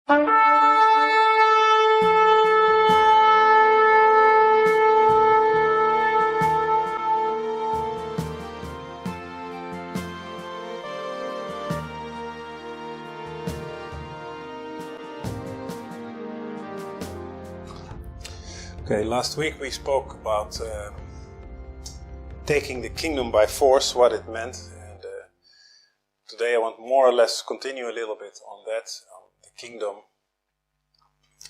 Okay, last week we spoke about taking the kingdom by force, what it meant, and today I want more or less continue a little bit on that, on the kingdom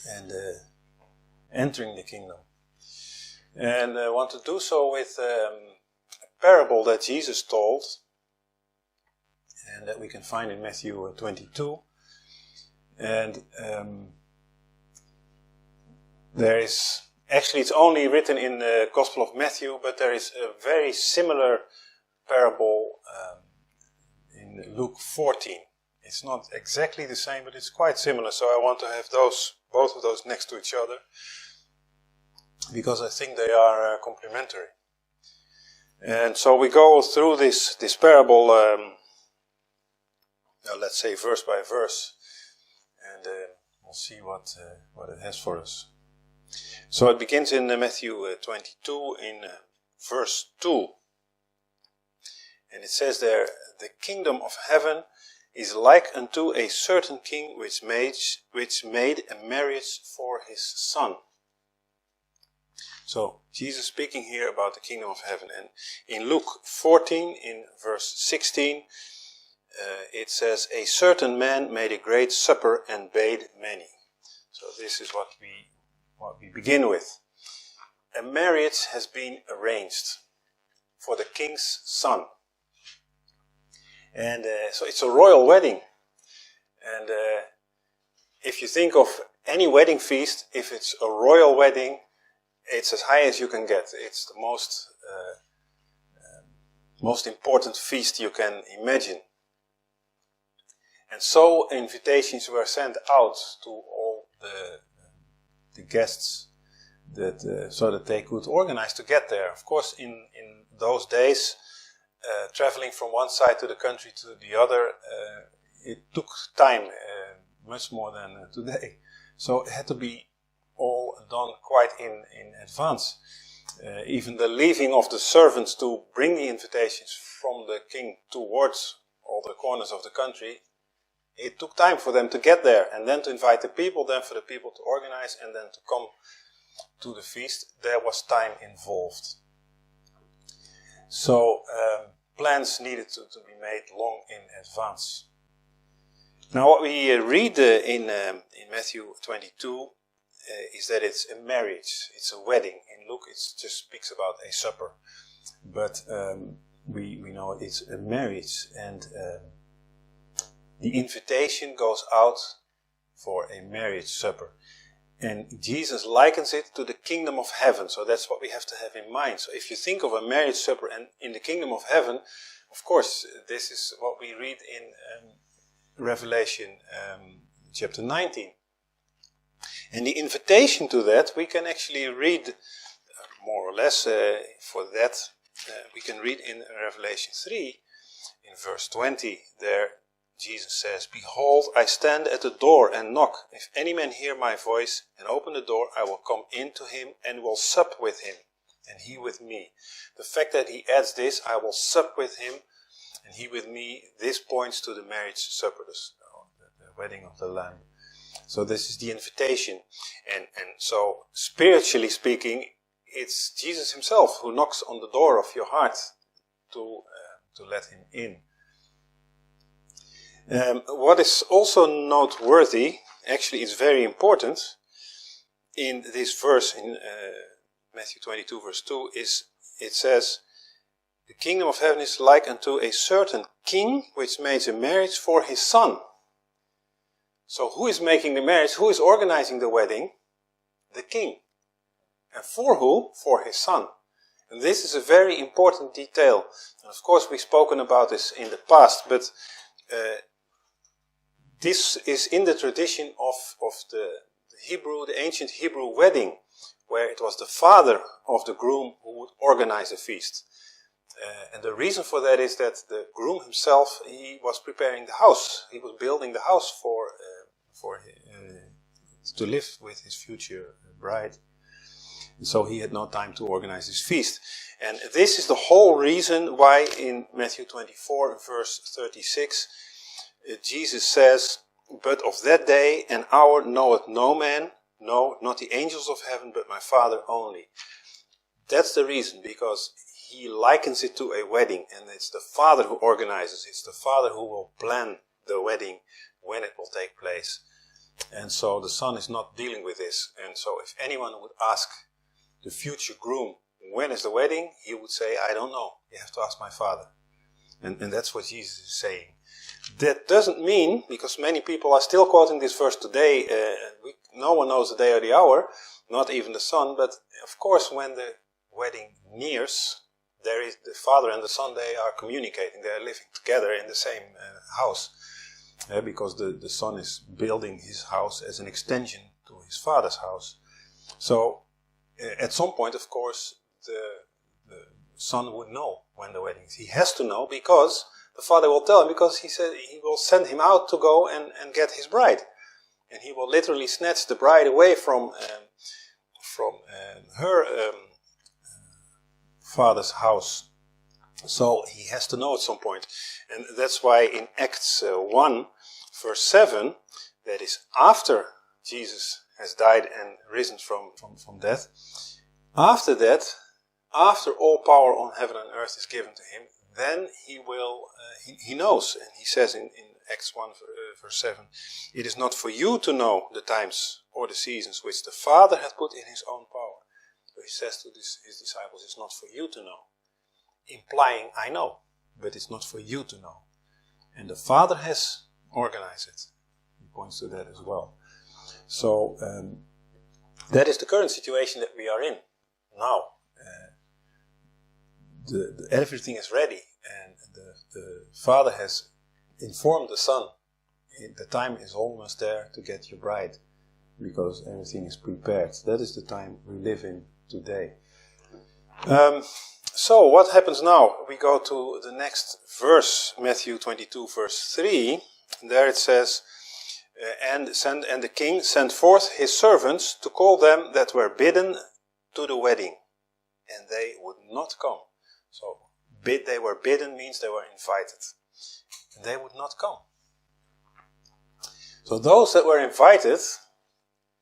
and entering the kingdom. And I want to do so with a parable that Jesus told, and that we can find in Matthew 22. And there is... Actually, it's only written in the Gospel of Matthew, but there is a very similar parable in Luke 14. It's not exactly the same, but it's quite similar. So I want to have both of those next to each other, because I think they are complementary. And so we go through this parable, let's say verse by verse, and we'll see what it has for us. So it begins in Matthew 22 in verse 2. And it says there, "The kingdom of heaven is like unto a certain king which made a marriage for his son." So Jesus speaking here about the kingdom of heaven. And in Luke 14 in verse 16 it says, "A certain man made a great supper and bade many." So this is what we begin with. A marriage has been arranged for the king's son. And so it's a royal wedding. And if you think of any wedding feast, if it's a royal wedding, it's as high as you can get. It's the most important feast you can imagine. And so invitations were sent out to all the guests so that they could organize to get there. Of course, in those days, traveling from one side to the country to the other, it took time, much more than today. So it had to be all done quite in advance. Even the leaving of the servants to bring the invitations from the king towards all the corners of the country, it took time for them to get there, and then to invite the people, then for the people to organize, and then to come to the feast. There was time involved. So plans needed to be made long in advance. Now what we read in Matthew 22 is that it's a marriage, it's a wedding. In Luke it just speaks about a supper. But we know it's a marriage, and the invitation goes out for a marriage supper. And Jesus likens it to the kingdom of heaven. So that's what we have to have in mind. So if you think of a marriage supper and in the kingdom of heaven, of course, this is what we read in Revelation chapter 19. And the invitation to that, we can actually read more or less for that. We can read in Revelation 3, in verse 20, there Jesus says, "Behold, I stand at the door and knock. If any man hear my voice and open the door, I will come in to him and will sup with him, and he with me." The fact that he adds this, "I will sup with him and he with me," this points to the marriage supper, the wedding of the Lamb. So this is the invitation. And so, spiritually speaking, it's Jesus himself who knocks on the door of your heart to let him in. What is also noteworthy, actually it's very important, in this verse in Matthew 22 verse 2, is it says, "The kingdom of heaven is like unto a certain king which made a marriage for his son." So who is making the marriage? Who is organizing the wedding? The king. And for who? For his son. And this is a very important detail. And of course we've spoken about this in the past, but this is in the tradition of the ancient Hebrew wedding, where it was the father of the groom who would organize a feast. And the reason for that is that the groom himself, he was preparing the house. He was building the house for to live with his future bride. And so he had no time to organize his feast. And this is the whole reason why in Matthew 24, verse 36, Jesus says, "But of that day and hour knoweth no man, no, not the angels of heaven, but my Father only." That's the reason, because he likens it to a wedding, and it's the Father who organizes. It's the Father who will plan the wedding when it will take place. And so the Son is not dealing with this. And so if anyone would ask the future groom, when is the wedding? He would say, "I don't know. You have to ask my Father." And that's what Jesus is saying. That doesn't mean, because many people are still quoting this verse today, no one knows the day or the hour, not even the Son, but of course when the wedding nears, there is the Father and the Son, they are communicating, they are living together in the same house, because the Son is building his house as an extension to his Father's house. So at some point, of course, the Son would know when the wedding is. He has to know, because the Father will tell him, because he said he will send him out to go and get his bride. And he will literally snatch the bride away from her father's house. So he has to know at some point. And that's why in Acts 1, verse 7, that is after Jesus has died and risen from death, after that, after all power on heaven and earth is given to him, then he will, he knows, and he says in Acts 1 verse 7, "It is not for you to know the times or the seasons which the Father hath put in his own power." So he says to his disciples, "It's not for you to know." Implying, I know, but it's not for you to know. And the Father has organized it. He points to that as well. So that is the current situation that we are in now. Everything is ready, and the Father has informed the Son, the time is almost there to get your bride, because everything is prepared. That is the time we live in today. So what happens now? We go to the next verse, Matthew 22, verse 3. There it says, and the king sent forth his servants to call them that were bidden to the wedding, and they would not come. So, they were bidden means they were invited. They would not come. So those that were invited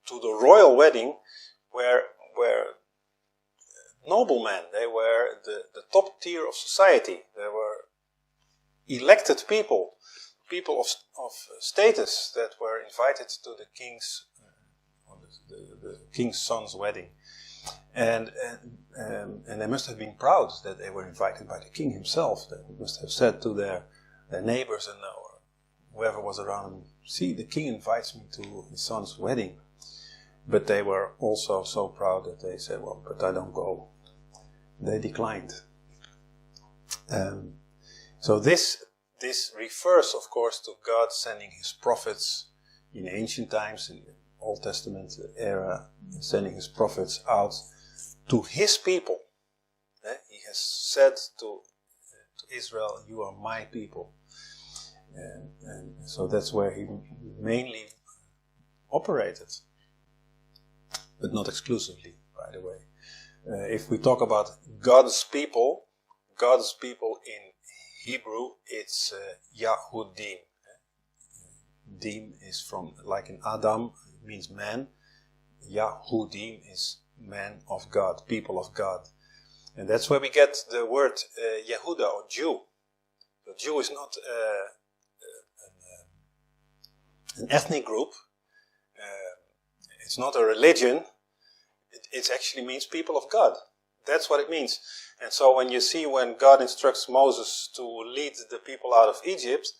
to the royal wedding were noblemen. They were the top tier of society. They were elected people of status that were invited to the king's the king's son's wedding. And they must have been proud that they were invited by the king himself. They must have said to their neighbors and whoever was around them, "See, the king invites me to his son's wedding." But they were also so proud that they said, "Well, but I don't go." They declined. So this refers, of course, to God sending his prophets in ancient times, in the Old Testament era, sending his prophets out to his people. He has said to Israel, "You are my people." And so that's where he mainly operated, but not exclusively, by the way. If we talk about God's people in Hebrew, it's Yahudim. Dim is from, like in Adam, it means man. Yahudim is man of God, people of God. And that's where we get the word Yehuda, or Jew. The Jew is not an ethnic group. It's not a religion. It actually means people of God. That's what it means. And so when you see when God instructs Moses to lead the people out of Egypt,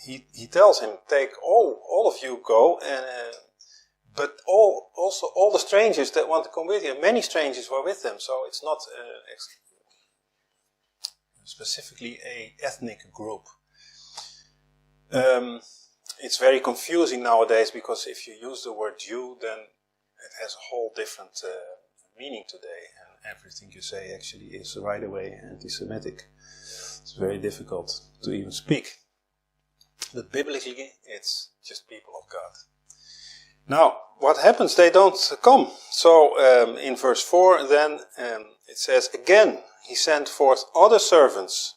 he tells him, "Take all of you go, and but also all the strangers that want to come with you." Many strangers were with them, so it's not specifically a ethnic group. It's very confusing nowadays, because if you use the word Jew, then it has a whole different meaning today, and everything you say actually is right away anti-Semitic. It's very difficult to even speak. But biblically, it's just people of God. Now, what happens? They don't come. So in verse 4 then it says, again he sent forth other servants,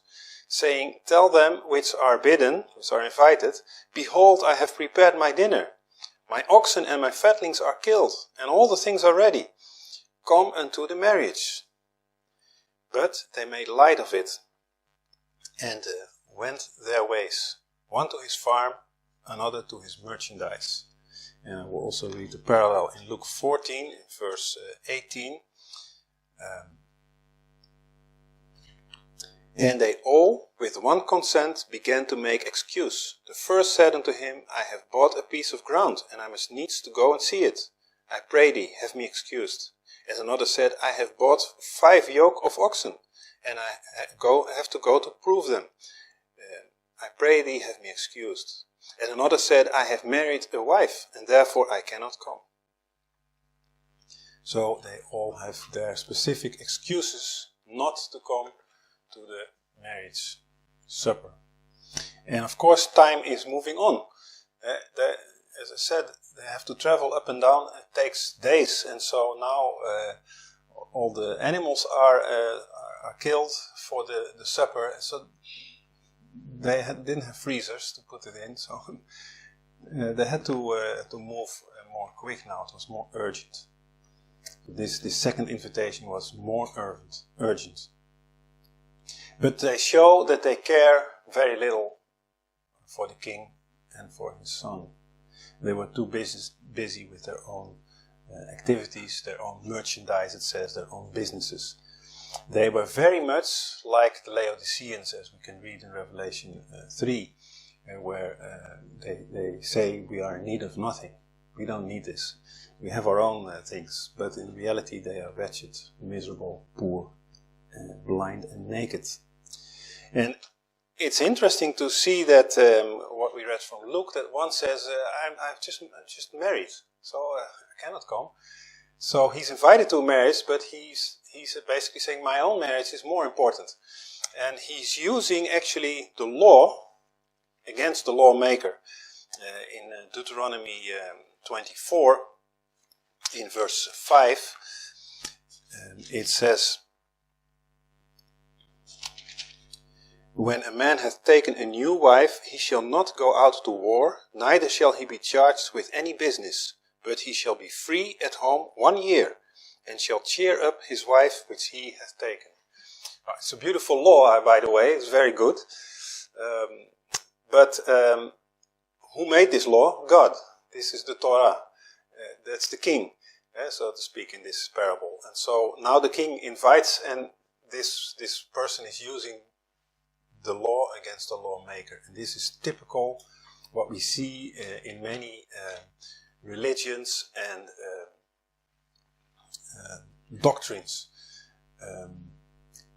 saying, tell them which are bidden, which are invited, behold, I have prepared my dinner. My oxen and my fatlings are killed, and all the things are ready. Come unto the marriage. But they made light of it, and went their ways, one to his farm, another to his merchandise. And I will also read the parallel in Luke 14, verse 18. And they all, with one consent, began to make excuse. The first said unto him, I have bought a piece of ground, and I must needs to go and see it. I pray thee, have me excused. And another said, I have bought 5 yoke of oxen, and I have to go to prove them. I pray thee, have me excused. And another said, I have married a wife, and therefore I cannot come. So they all have their specific excuses not to come to the marriage supper. And of course, time is moving on. As I said, they have to travel up and down. It takes days, and so now all the animals are killed for the supper. So they didn't have freezers to put it in, so they had to move more quick now. It was more urgent. This second invitation was more urgent. But they show that they care very little for the king and for his son. They were too busy with their own activities, their own merchandise, it says, their own businesses. They were very much like the Laodiceans, as we can read in Revelation 3, where they say we are in need of nothing. We don't need this. We have our own things, but in reality they are wretched, miserable, poor, blind and naked. And it's interesting to see that what we read from Luke, that one says, I'm just married, so I cannot come. So he's invited to marriage, but he's basically saying my own marriage is more important. And he's using actually the law against the lawmaker. In Deuteronomy 24, in verse 5, it says, when a man hath taken a new wife, he shall not go out to war, neither shall he be charged with any business, but he shall be free at home 1 year, and shall cheer up his wife which he hath taken. It's a beautiful law, by the way, it's very good. But who made this law? God. This is the Torah. That's the king, so to speak, in this parable. And so now the king invites, and this person is using the law against the lawmaker. And this is typical what we see in many religions and doctrines,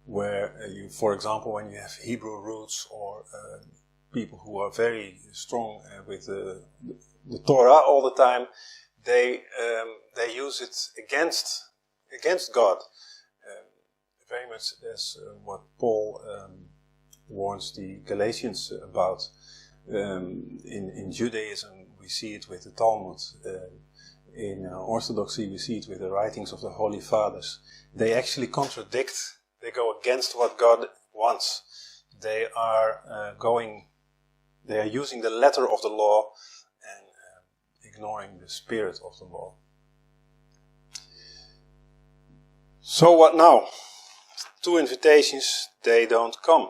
where you, for example, when you have Hebrew roots or people who are very strong with the Torah all the time, they use it against God. Very much as what Paul warns the Galatians about. In Judaism, we see it with the Talmud. In Orthodoxy, we see it with the writings of the Holy Fathers. They actually contradict. They go against what God wants. They are using the letter of the law and ignoring the spirit of the law. So what now? 2 invitations, they don't come.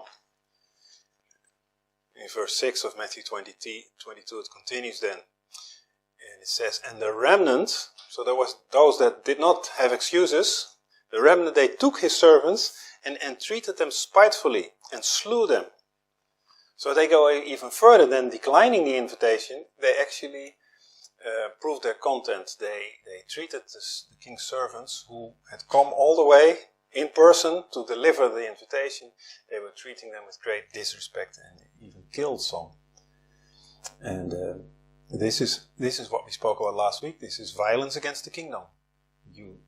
In verse 6 of Matthew 22, it continues then. And it says, and the remnant, so there was those that did not have excuses, the remnant, they took his servants and entreated them spitefully and slew them. So they go even further than declining the invitation. They actually proved their content. They treated the king's servants who had come all the way in person to deliver the invitation. They were treating them with great disrespect and even killed some. And this is what we spoke about last week. This is violence against the kingdom. You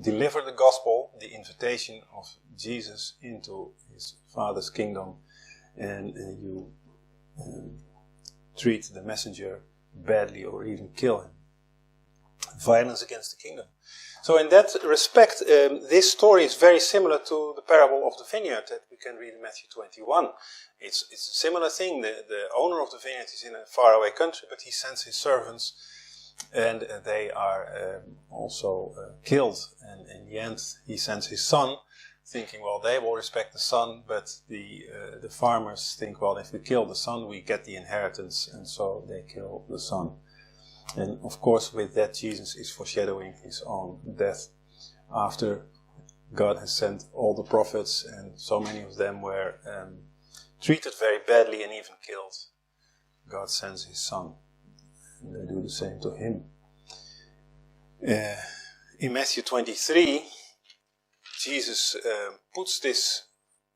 deliver the gospel, the invitation of Jesus into his Father's kingdom, and you treat the messenger badly or even kill him. Violence against the kingdom. So in that respect, this story is very similar to the parable of the vineyard that we can read in Matthew 21. It's a similar thing. The owner of the vineyard is in a faraway country, but he sends his servants, and they are also killed. And in the end, he sends his son, thinking, well, they will respect the son, but the farmers think, well, if we kill the son, we get the inheritance, and so they kill the son. And of course, with that, Jesus is foreshadowing his own death after God has sent all the prophets, and so many of them were treated very badly and even killed. God sends his son, and they do the same to him. In Matthew 23, Jesus puts this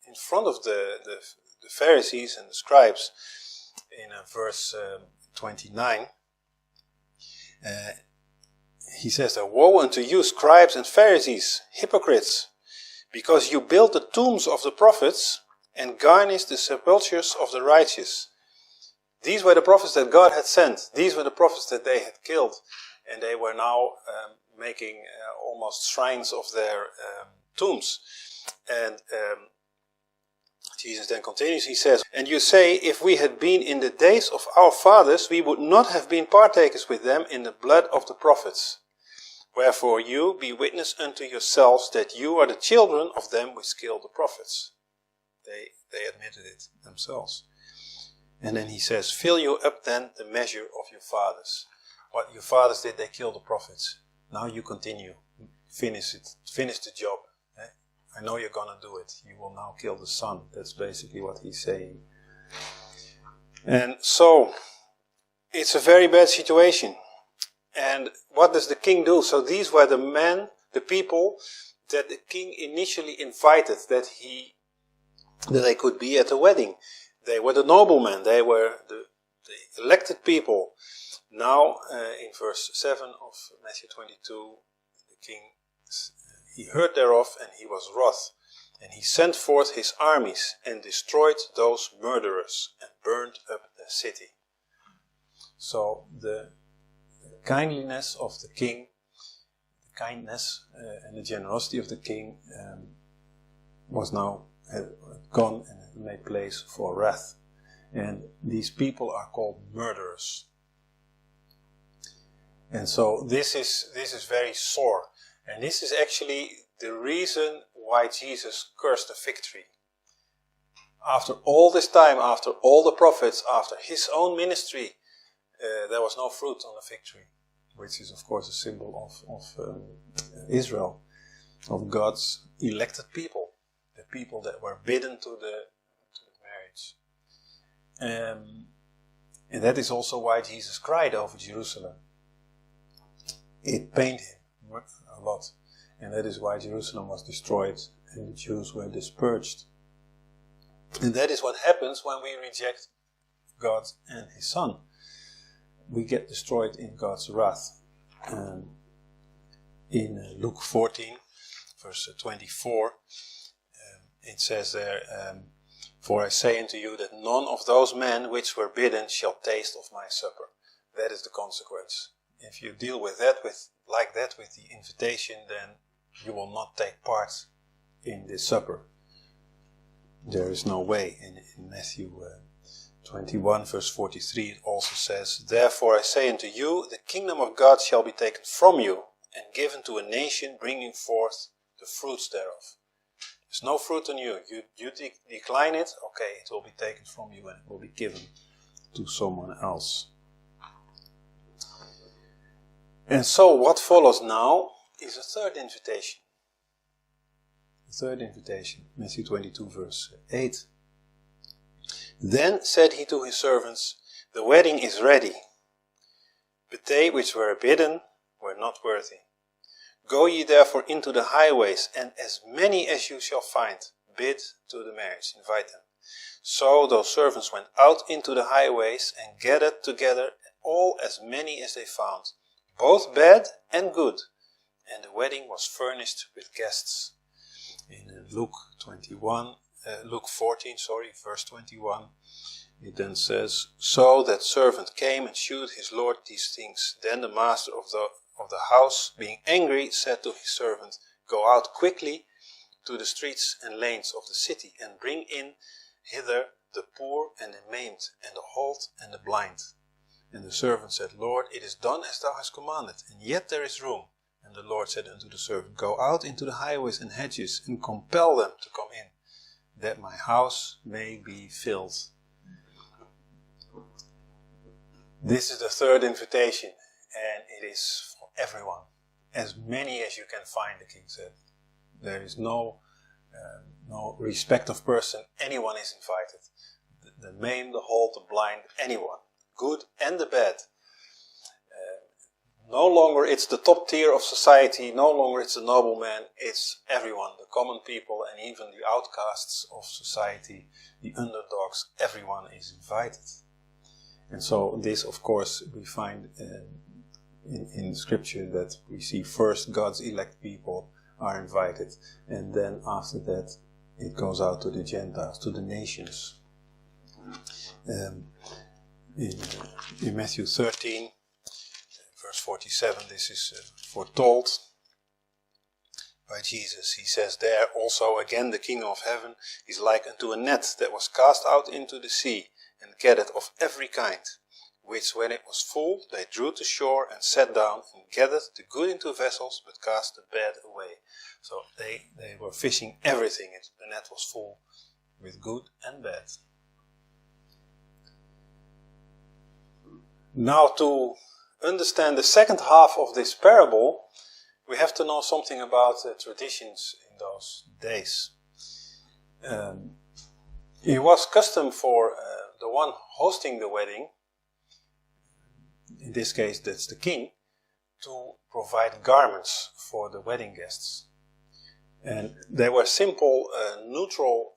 in front of the Pharisees and the scribes in verse 29. He says, "Woe unto you, scribes and Pharisees, hypocrites, because you build the tombs of the prophets and garnish the sepulchres of the righteous." These were the prophets that God had sent. These were the prophets that they had killed. And they were now making almost shrines of their tombs. And Jesus then continues, he says, "And you say, if we had been in the days of our fathers, we would not have been partakers with them in the blood of the prophets. Wherefore you be witness unto yourselves that you are the children of them which killed the prophets." They admitted it themselves. And then he says, "Fill you up then the measure of your fathers." What your fathers did, they killed the prophets. Now you continue. Finish it. Finish the job. I know you're going to do it. You will now kill the son. That's basically what he's saying. And so, it's a very bad situation. And what does the king do? So these were the men, the people that the king initially invited that they could be at the wedding. They were the noblemen. They were the elected people. Now, in verse 7 of Matthew 22, the king, he heard thereof, and he was wroth. And he sent forth his armies, and destroyed those murderers, and burned up the city. So, the kindliness of the king, the kindness and the generosity of the king was now gone and made place for wrath. And these people are called murderers. And so this is very sore. And this is actually the reason why Jesus cursed the fig tree. After all this time, after all the prophets, after his own ministry, there was no fruit on the fig tree. Which is of course a symbol of Israel, of God's elected people. The people that were bidden to the marriage. And that is also why Jesus cried over Jerusalem. It pained him a lot. And that is why Jerusalem was destroyed and the Jews were dispersed. And that is what happens when we reject God and his Son. We get destroyed in God's wrath. In Luke 14, verse 24, it says there, "For I say unto you that none of those men which were bidden shall taste of my supper." That is the consequence. If you deal with that, like that with the invitation, then you will not take part in this supper. There is no way. In Matthew 21 verse 43 it also says, "Therefore I say unto you, the kingdom of God shall be taken from you, and given to a nation bringing forth the fruits thereof." There's no fruit on you. You decline it, okay, it will be taken from you and it will be given to someone else. And so what follows now is a third invitation. The third invitation, Matthew 22 verse 8. "Then said he to his servants, The wedding is ready, but they which were bidden were not worthy. Go ye therefore into the highways, and as many as you shall find, bid to the marriage," invite them. So those servants went out into the highways and gathered together all as many as they found, both bad and good, and the wedding was furnished with guests. In Luke 14, verse 21, it then says, "So that servant came and shewed his lord these things. Then the master of the house, being angry, said to his servant, Go out quickly to the streets and lanes of the city, and bring in hither the poor and the maimed, and the halt and the blind." And the servant said, "Lord, it is done as thou hast commanded, and yet there is room." And the Lord said unto the servant, "Go out into the highways and hedges, and compel them to come in, that my house may be filled." This is the third invitation, and it is for everyone. As many as you can find, the king said. There is no respect of person. Anyone is invited. The maimed, the halt, the blind, anyone. Good and the bad. No longer it's the top tier of society, no longer it's the nobleman, it's everyone, the common people and even the outcasts of society, the underdogs, everyone is invited. And so this, of course, we find in Scripture that we see first God's elect people are invited, and then after that it goes out to the Gentiles, to the nations. In Matthew 13, verse 47, this is foretold by Jesus. He says there also again, "The kingdom of heaven is like unto a net that was cast out into the sea, and gathered of every kind, which when it was full, they drew to shore and sat down and gathered the good into vessels, but cast the bad away." So they were fishing everything. The net was full with good and bad. Now, to understand the second half of this parable, we have to know something about traditions in those days. It was custom for the one hosting the wedding, in this case that's the king, to provide garments for the wedding guests. And they were simple, neutral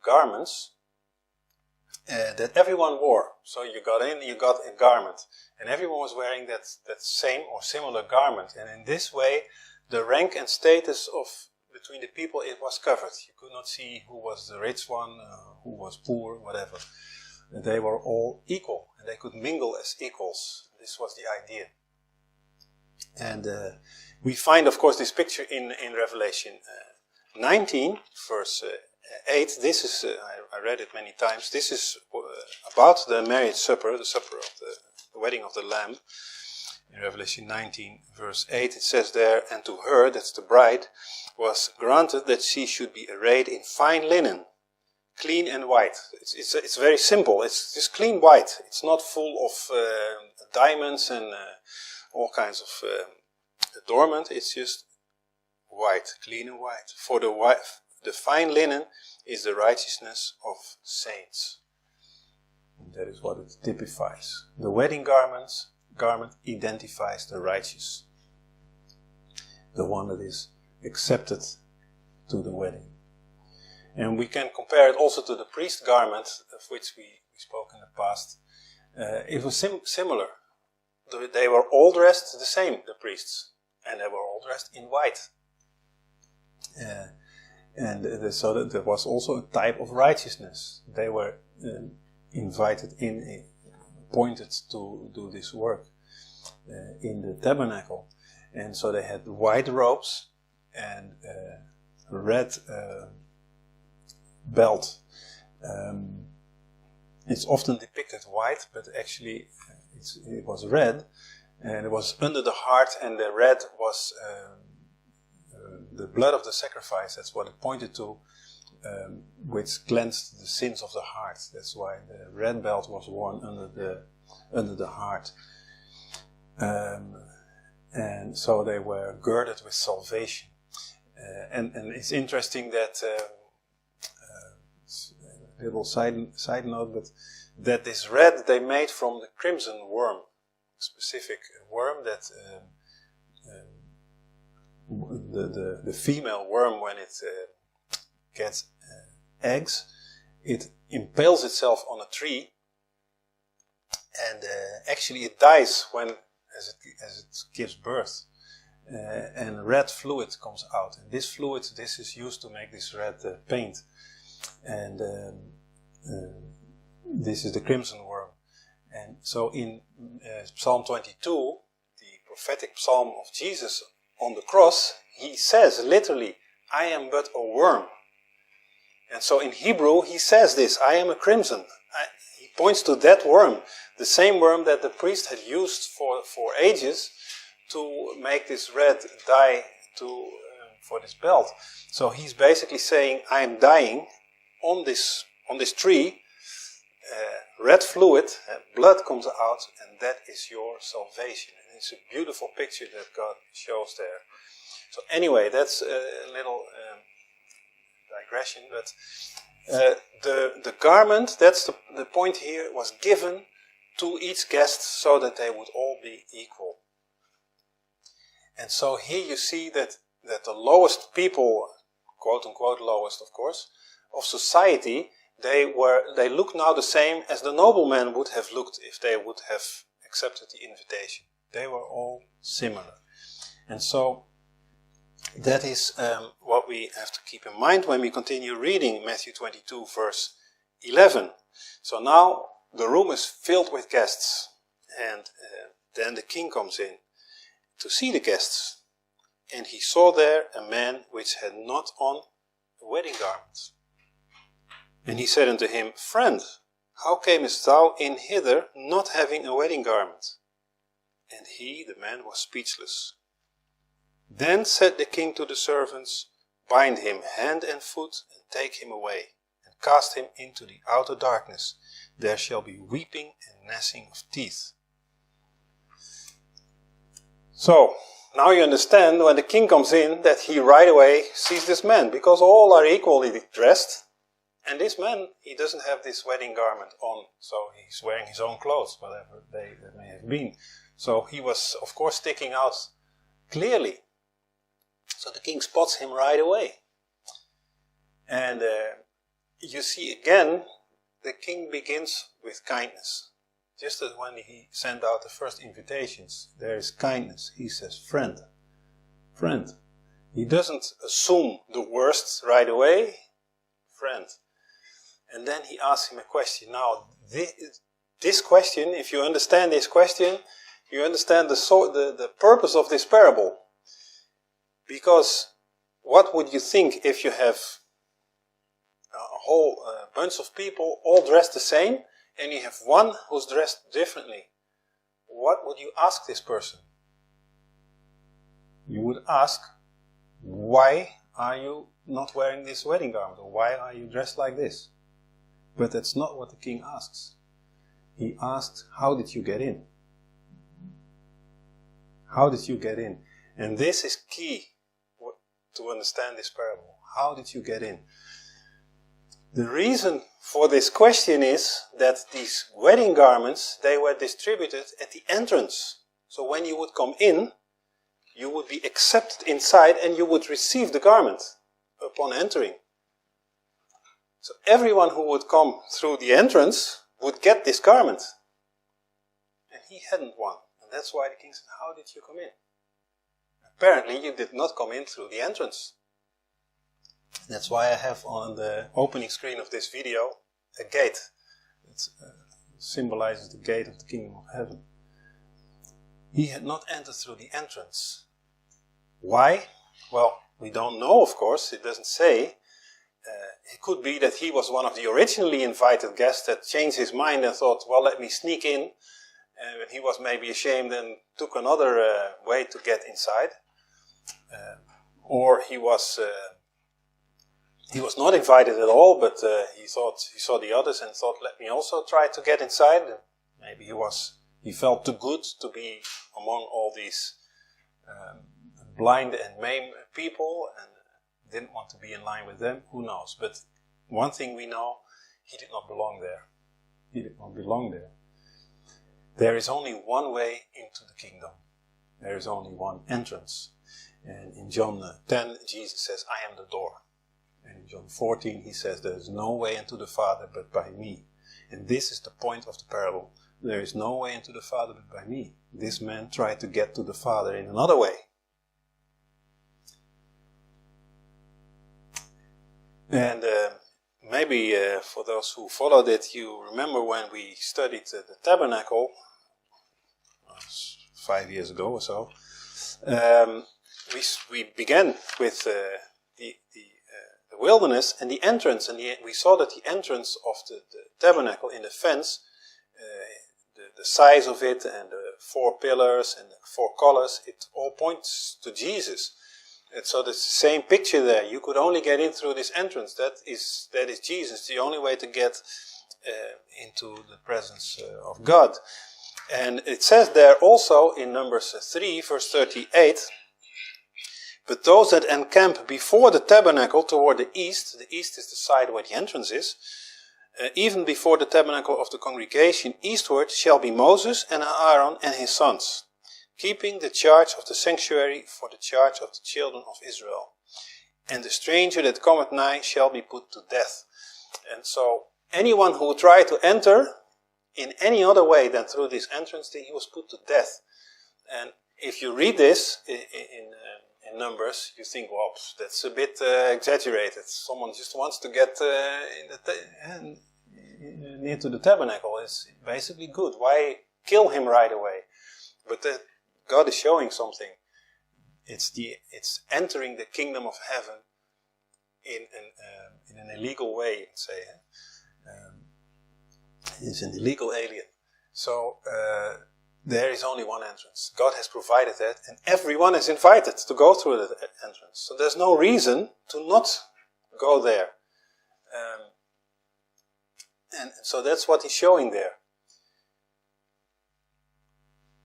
garments that everyone wore. So you got a garment, and everyone was wearing that same or similar garment. And in this way, the rank and status between the people, it was covered. You could not see who was the rich one, who was poor, whatever. They were all equal, and they could mingle as equals. This was the idea. And we find, of course, this picture in Revelation 19, verse 8. This is, I read it many times, this is about the marriage supper, the supper of the wedding of the Lamb. In Revelation 19, verse 8, it says there, "And to her," that's the bride, "was granted that she should be arrayed in fine linen, clean and white." It's very simple. It's just clean white. It's not full of diamonds and all kinds of adornment. It's just white, clean and white. For the fine linen is the righteousness of saints. And that is what it typifies. The wedding garment identifies the righteous, the one that is accepted to the wedding. And we can compare it also to the priest garment, of which we spoke in the past. It was similar. They were all dressed the same, the priests, and they were all dressed in white. So that there was also a type of righteousness. They were invited in, appointed to do this work in the tabernacle. And so they had white robes and red belt. It's often depicted white, but actually it was red, and it was under the heart, and the red was the blood of the sacrifice. That's what it pointed to, which cleansed the sins of the heart. That's why the red belt was worn under the heart. And so they were girded with salvation. And it's interesting that, a little side note, but that this red they made from the crimson worm, a specific worm that the female worm, when it gets eggs, it impales itself on a tree, and actually it dies as it gives birth, and red fluid comes out. And this fluid, this is used to make this red paint. And This is the crimson worm. And so in Psalm 22, the prophetic psalm of Jesus on the cross, he says literally, I am but a worm. And so in Hebrew he says this, I am a crimson. He points to that worm, the same worm that the priest had used for ages to make this red dye for this belt. So he's basically saying, I am dying on this tree, red fluid, blood comes out, and that is your salvation. And it's a beautiful picture that God shows there. So anyway, that's a little digression, but the garment, that's the point here, was given to each guest so that they would all be equal. And so here you see that the lowest people, quote unquote lowest of course, of society, they look now the same as the noblemen would have looked if they would have accepted the invitation. They were all similar. And so that is what we have to keep in mind when we continue reading Matthew 22 verse 11. So now the room is filled with guests, and then the king comes in to see the guests. And he saw there a man which had not on a wedding garment. And he said unto him, Friend, how camest thou in hither not having a wedding garment? And he, the man, was speechless. Then said the king to the servants, Bind him hand and foot, and take him away, and cast him into the outer darkness. There shall be weeping and gnashing of teeth. So, now you understand when the king comes in that he right away sees this man, because all are equally dressed. And this man, he doesn't have this wedding garment on, so he's wearing his own clothes, whatever they may have been. So he was, of course, sticking out clearly. So the king spots him right away. And you see again, the king begins with kindness. Just as when he sent out the first invitations, there is kindness. He says, friend, friend. He doesn't assume the worst right away. Friend. And then he asks him a question. Now, this question, if you understand this question, you understand the purpose of this parable. Because what would you think if you have a whole bunch of people all dressed the same, and you have one who's dressed differently? What would you ask this person? You would ask, why are you not wearing this wedding garment? Or why are you dressed like this? But that's not what the king asks. He asked, how did you get in? How did you get in? And this is key to understand this parable. How did you get in? The reason for this question is that these wedding garments, they were distributed at the entrance. So when you would come in, you would be accepted inside and you would receive the garment upon entering. So everyone who would come through the entrance would get this garment. And he hadn't one. And that's why the king said, how did you come in? Apparently you did not come in through the entrance. That's why I have on the opening screen of this video a gate. It symbolizes the gate of the kingdom of heaven. He had not entered through the entrance. Why? Well, we don't know, of course. It doesn't say. It could be that he was one of the originally invited guests that changed his mind and thought, well, let me sneak in. And he was maybe ashamed and took another way to get inside. Or he was not invited at all, but he saw the others and thought, let me also try to get inside. And maybe he felt too good to be among all these blind and maimed people and didn't want to be in line with them. Who knows? But one thing we know, he did not belong there. He did not belong there. There is only one way into the kingdom. There is only one entrance. And in John 10, Jesus says, I am the door. And in John 14, he says, there is no way into the Father but by me. And this is the point of the parable. There is no way into the Father but by me. This man tried to get to the Father in another way. And maybe for those who followed it, you remember when we studied the Tabernacle, 5 years ago or so. We began with the wilderness and the entrance, and we saw that the entrance of the tabernacle in the fence, the size of it and the 4 pillars and the 4 colors, it all points to Jesus. And so there's the same picture there. You could only get in through this entrance. That is Jesus, the only way to get into the presence of God. And it says there also in Numbers 3, verse 38, but those that encamp before the tabernacle toward the east is the side where the entrance is, even before the tabernacle of the congregation eastward shall be Moses and Aaron and his sons, keeping the charge of the sanctuary for the charge of the children of Israel. And the stranger that cometh nigh shall be put to death. And so anyone who tried to enter in any other way than through this entrance, he was put to death. And if you read this in Numbers, you think, well, that's a bit exaggerated. Someone just wants to get near to the tabernacle. It's basically good. Why kill him right away? But God is showing something. It's entering the kingdom of heaven in an illegal way, say. He's an illegal alien. So there is only one entrance. God has provided that, and everyone is invited to go through that entrance. So there's no reason to not go there. And so that's what he's showing there.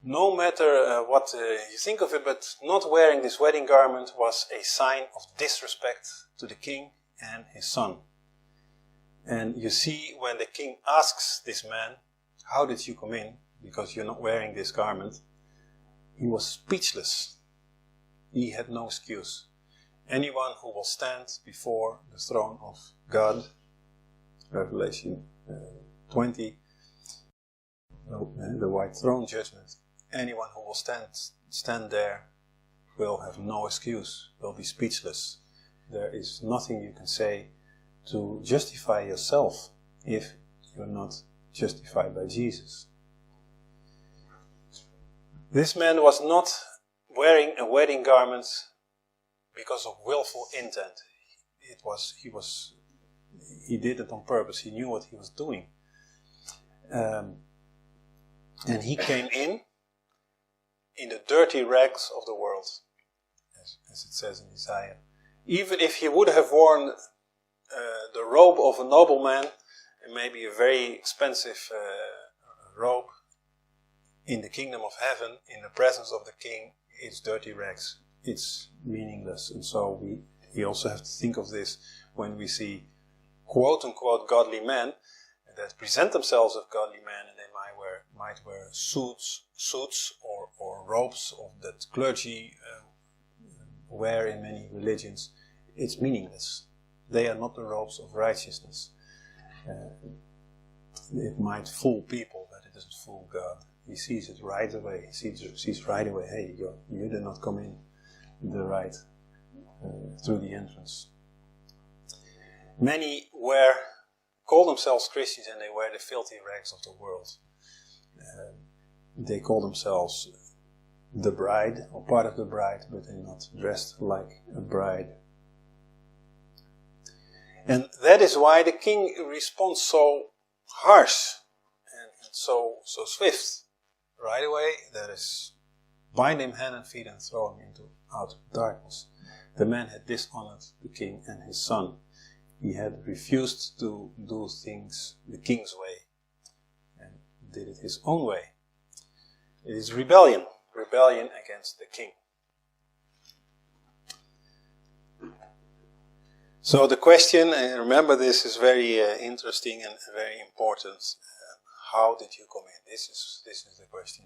No matter what you think of it, but not wearing this wedding garment was a sign of disrespect to the king and his son. And you see, when the king asks this man, how did you come in? Because you're not wearing this garment. He was speechless. He had no excuse. Anyone who will stand before the throne of God, Revelation 20, the white throne judgment, anyone who will stand there will have no excuse, will be speechless. There is nothing you can say to justify yourself if you're not justified by Jesus. This man was not wearing a wedding garment because of willful intent. He did it on purpose. He knew what he was doing. And he came in the dirty rags of the world, as it says in Isaiah. Even if he would have worn the robe of a nobleman, and maybe a very expensive robe, in the kingdom of heaven, in the presence of the king, it's dirty rags. It's meaningless. And so we also have to think of this when we see quote-unquote godly men that present themselves as godly men, and they might wear suits or robes of that clergy wear in many religions. It's meaningless. They are not the robes of righteousness. It might fool people, but it doesn't fool God. He sees it right away. He sees right away, hey, you did not come in through the entrance. Many call themselves Christians, and they wear the filthy rags of the world. They call themselves the bride, or part of the bride, but they're not dressed like a bride. And that is why the king responds so harsh and so swift. Right away, that is, bind him hand and feet and throw him out of darkness. The man had dishonored the king and his son. He had refused to do things the king's way and did it his own way. It is rebellion against the king. So the question, and remember this is very interesting and very important. How did you come in? This is the question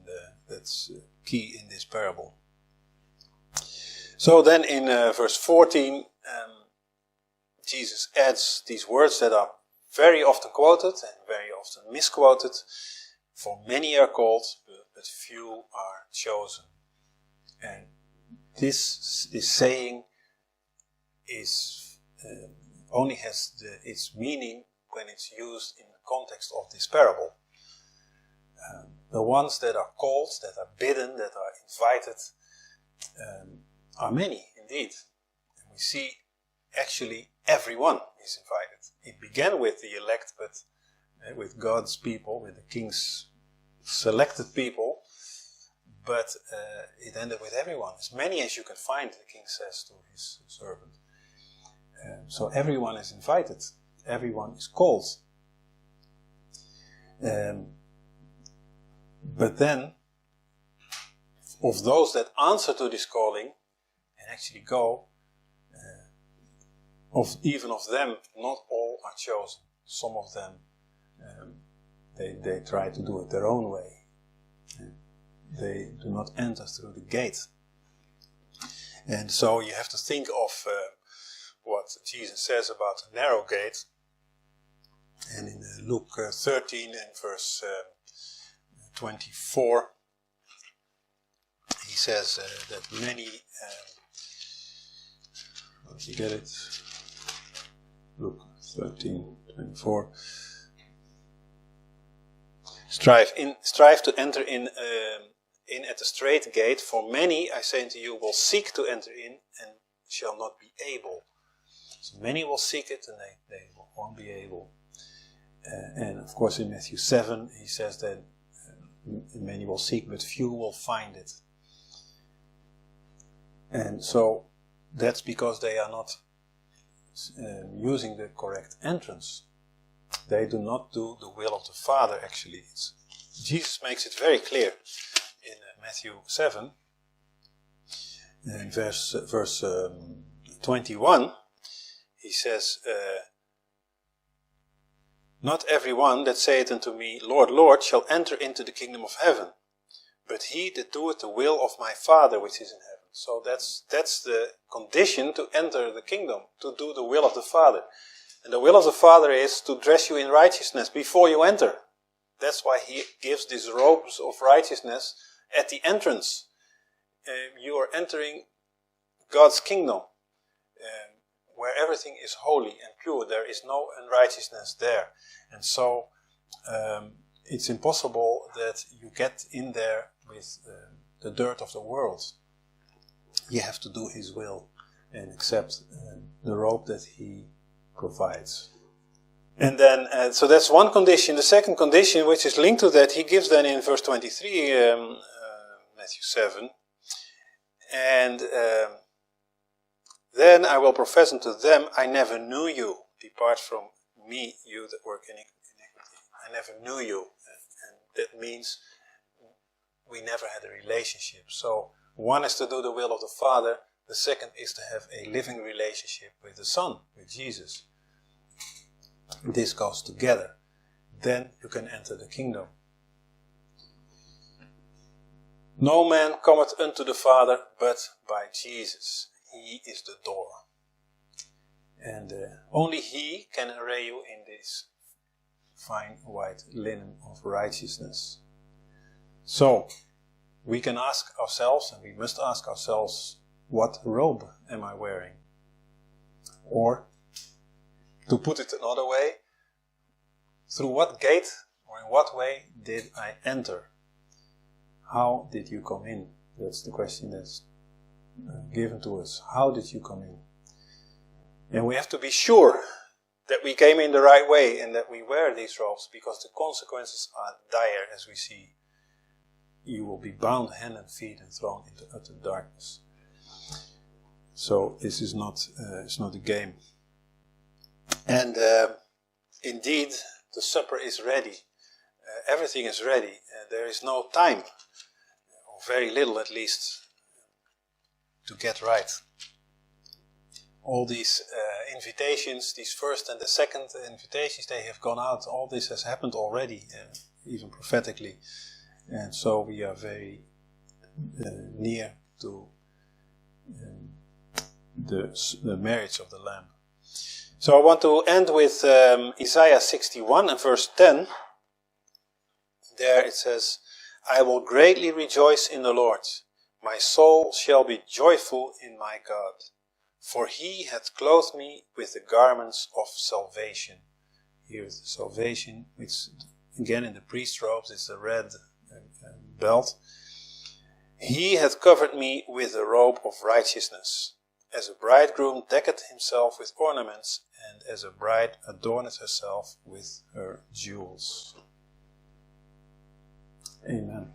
that's key in this parable. So then in verse 14, Jesus adds these words that are very often quoted and very often misquoted. For many are called, but few are chosen. And this saying is only has its meaning when it's used in the context of this parable. The ones that are called, that are bidden, that are invited, are many indeed. And we see actually everyone is invited. It began with the elect, but with God's people, with the king's selected people, but it ended with everyone. As many as you can find, the king says to his servant. So everyone is invited. Everyone is called. But then, of those that answer to this calling and actually go, even of them, not all are chosen. Some of them, they try to do it their own way. They do not enter through the gate. And so you have to think of what Jesus says about the narrow gate. And in Luke 13 and verse 24, he says that many, let me get it, Luke 13, 24, strive to enter in at the straight gate, for many, I say unto you, will seek to enter in and shall not be able. So many will seek it and they won't be able. And of course in Matthew 7 he says that many will seek but few will find it. And so that's because they are not using the correct entrance. They do not do the will of the Father actually. Jesus makes it very clear in Matthew 7 in verse 21. He says, not everyone that saith unto me, Lord, Lord, shall enter into the kingdom of heaven, but he that doeth the will of my Father which is in heaven. So that's the condition to enter the kingdom, to do the will of the Father. And the will of the Father is to dress you in righteousness before you enter. That's why he gives these robes of righteousness at the entrance. You are entering God's kingdom, where everything is holy and pure. There is no unrighteousness there. And so it's impossible that you get in there with the dirt of the world. You have to do his will and accept the robe that he provides. And then, so that's one condition. The second condition, which is linked to that, he gives then in verse 23, Matthew 7. And then I will profess unto them, I never knew you. Depart from me, you that work in iniquity. I never knew you. And that means we never had a relationship. So one is to do the will of the Father. The second is to have a living relationship with the Son, with Jesus. This goes together. Then you can enter the kingdom. No man cometh unto the Father but by Jesus. He is the door. And only he can array you in this fine white linen of righteousness. So, we can ask ourselves, and we must ask ourselves, what robe am I wearing? Or, to put it another way, through what gate or in what way did I enter? How did you come in? That's the question that's given to us. How did you come in? And we have to be sure that we came in the right way and that we wear these robes, because the consequences are dire, as we see. You will be bound hand and feet and thrown into utter darkness. So this is not a game. And indeed, the supper is ready. Everything is ready. There is no time, or very little at least, to get right. All these invitations, these first and the second invitations, they have gone out. All this has happened already, even prophetically. And so we are very near to the marriage of the Lamb. So I want to end with Isaiah 61 and verse 10. There it says, I will greatly rejoice in the Lord. My soul shall be joyful in my God. For he hath clothed me with the garments of salvation. Here is salvation, which again in the priest robes is the red belt. He hath covered me with a robe of righteousness, as a bridegroom decketh himself with ornaments, and as a bride adorneth herself with her jewels. Amen.